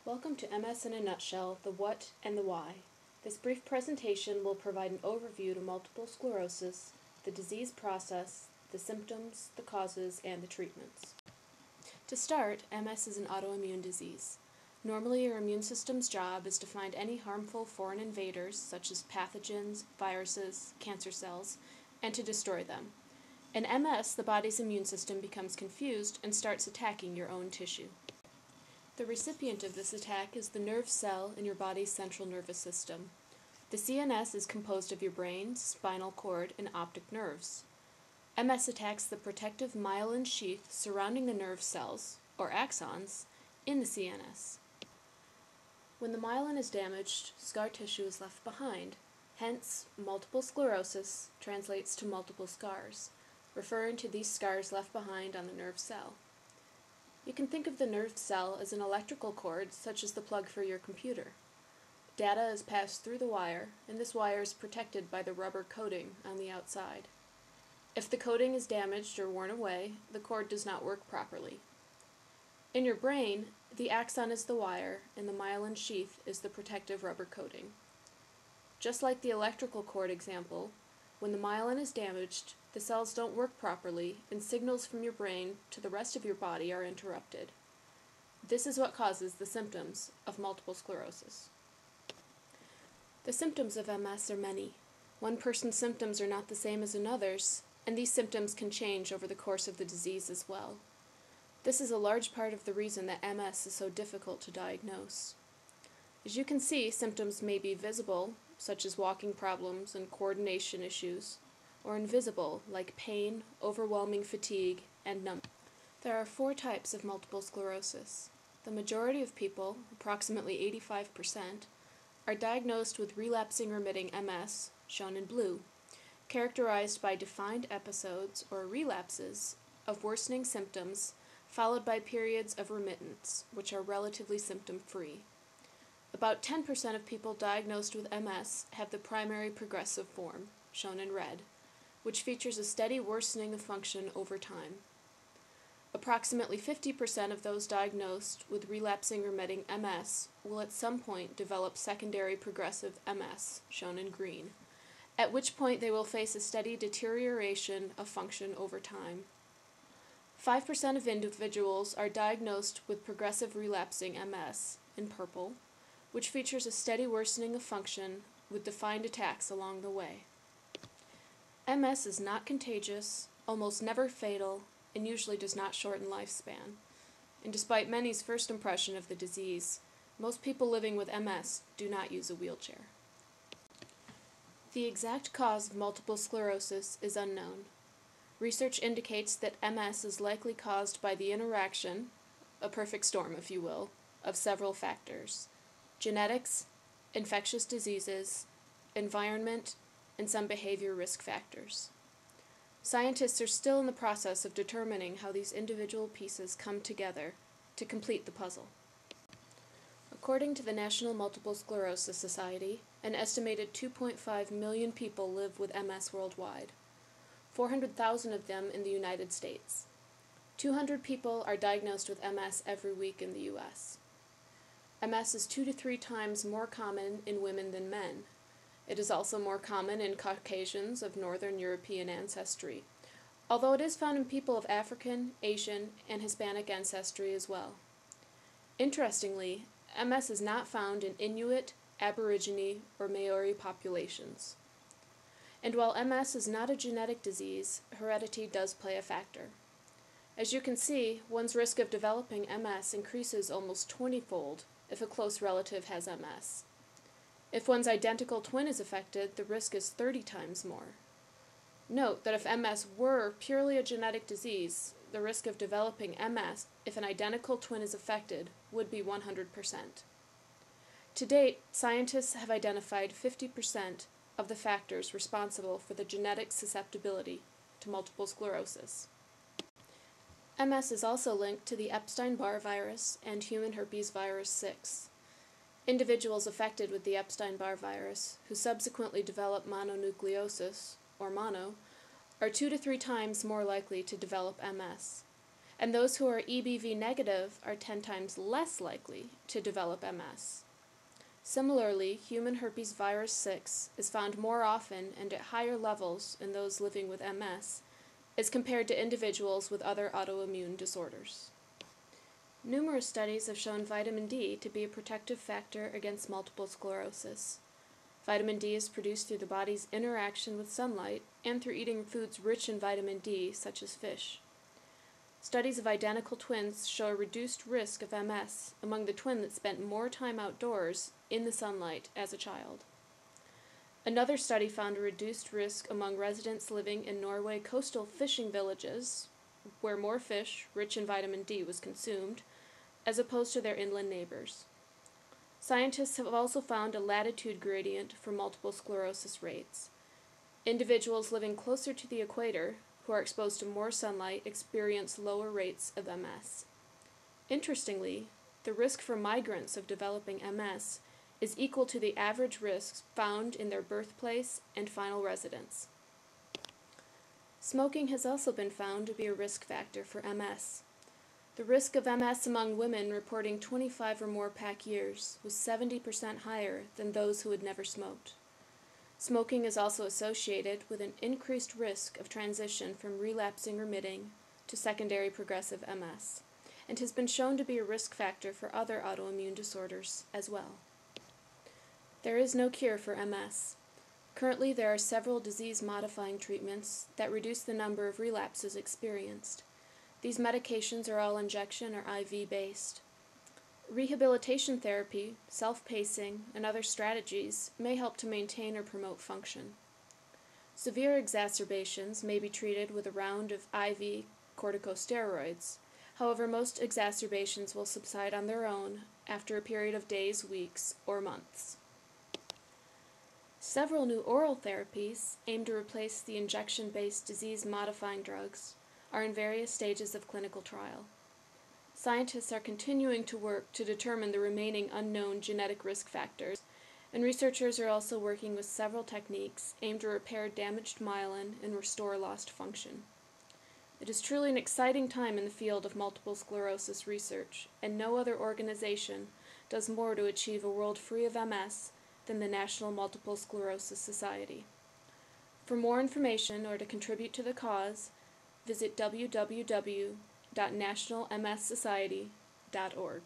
Welcome to MS in a Nutshell, the What and the Why. This brief presentation will provide an overview to multiple sclerosis, the disease process, the symptoms, the causes, and the treatments. To start, MS is an autoimmune disease. Normally, your immune system's job is to find any harmful foreign invaders, such as pathogens, viruses, cancer cells, and to destroy them. In MS, the body's immune system becomes confused and starts attacking your own tissue. The recipient of this attack is the nerve cell in your body's central nervous system. The CNS is composed of your brain, spinal cord, and optic nerves. MS attacks the protective myelin sheath surrounding the nerve cells, or axons, in the CNS. When the myelin is damaged, scar tissue is left behind. Hence, multiple sclerosis translates to multiple scars, referring to these scars left behind on the nerve cell. You can think of the nerve cell as an electrical cord, such as the plug for your computer. Data is passed through the wire, and this wire is protected by the rubber coating on the outside. If the coating is damaged or worn away, the cord does not work properly. In your brain, the axon is the wire, and the myelin sheath is the protective rubber coating. Just like the electrical cord example, when the myelin is damaged, the cells don't work properly, and signals from your brain to the rest of your body are interrupted. This is what causes the symptoms of multiple sclerosis. The symptoms of MS are many. One person's symptoms are not the same as another's, and these symptoms can change over the course of the disease as well. This is a large part of the reason that MS is so difficult to diagnose. As you can see, symptoms may be visible, such as walking problems and coordination issues, or invisible, like pain, overwhelming fatigue, and numbness. There are 4 types of multiple sclerosis. The majority of people, approximately 85%, are diagnosed with relapsing remitting MS, shown in blue, characterized by defined episodes or relapses of worsening symptoms followed by periods of remittance, which are relatively symptom-free. About 10% of people diagnosed with MS have the primary progressive form, shown in red, which features a steady worsening of function over time. Approximately 50% of those diagnosed with relapsing remitting MS will at some point develop secondary progressive MS, shown in green, at which point they will face a steady deterioration of function over time. 5% of individuals are diagnosed with progressive relapsing MS, in purple, which features a steady worsening of function with defined attacks along the way. MS is not contagious, almost never fatal, and usually does not shorten lifespan. And despite many's first impression of the disease, most people living with MS do not use a wheelchair. The exact cause of multiple sclerosis is unknown. Research indicates that MS is likely caused by the interaction, a perfect storm if you will, of several factors: genetics, infectious diseases, environment, and some behavior risk factors. Scientists are still in the process of determining how these individual pieces come together to complete the puzzle. According to the National Multiple Sclerosis Society, an estimated 2.5 million people live with MS worldwide, 400,000 of them in the United States. 200 people are diagnosed with MS every week in the U.S. MS is 2 to 3 times more common in women than men. It is also more common in Caucasians of Northern European ancestry, although it is found in people of African, Asian, and Hispanic ancestry as well. Interestingly, MS is not found in Inuit, Aborigine, or Maori populations. And while MS is not a genetic disease, heredity does play a factor. As you can see, one's risk of developing MS increases almost 20-fold if a close relative has MS. If one's identical twin is affected, the risk is 30 times more. Note that if MS were purely a genetic disease, the risk of developing MS if an identical twin is affected would be 100%. To date, scientists have identified 50% of the factors responsible for the genetic susceptibility to multiple sclerosis. MS is also linked to the Epstein-Barr virus and human herpes virus 6. Individuals affected with the Epstein-Barr virus, who subsequently develop mononucleosis, or mono, are 2 to 3 times more likely to develop MS. and those who are EBV negative are 10 times less likely to develop MS. Similarly, human herpes virus 6 is found more often and at higher levels in those living with MS as compared to individuals with other autoimmune disorders. Numerous studies have shown vitamin D to be a protective factor against multiple sclerosis. Vitamin D is produced through the body's interaction with sunlight and through eating foods rich in vitamin D, such as fish. Studies of identical twins show a reduced risk of MS among the twin that spent more time outdoors in the sunlight as a child. Another study found a reduced risk among residents living in Norway coastal fishing villages, where more fish rich in vitamin D was consumed, as opposed to their inland neighbors. Scientists have also found a latitude gradient for multiple sclerosis rates. Individuals living closer to the equator, who are exposed to more sunlight, experience lower rates of MS. Interestingly, the risk for migrants of developing MS is equal to the average risks found in their birthplace and final residence. Smoking has also been found to be a risk factor for MS. The risk of MS among women reporting 25 or more pack years was 70% higher than those who had never smoked. Smoking is also associated with an increased risk of transition from relapsing remitting to secondary progressive MS, and has been shown to be a risk factor for other autoimmune disorders as well. There is no cure for MS. Currently, there are several disease-modifying treatments that reduce the number of relapses experienced. These medications are all injection or IV-based. Rehabilitation therapy, self-pacing, and other strategies may help to maintain or promote function. Severe exacerbations may be treated with a round of IV corticosteroids. However, most exacerbations will subside on their own after a period of days, weeks, or months. Several new oral therapies aimed to replace the injection-based disease-modifying drugs are in various stages of clinical trial. Scientists are continuing to work to determine the remaining unknown genetic risk factors, and researchers are also working with several techniques aimed to repair damaged myelin and restore lost function. It is truly an exciting time in the field of multiple sclerosis research, and no other organization does more to achieve a world free of MS than the National Multiple Sclerosis Society. For more information or to contribute to the cause, visit www.nationalmssociety.org.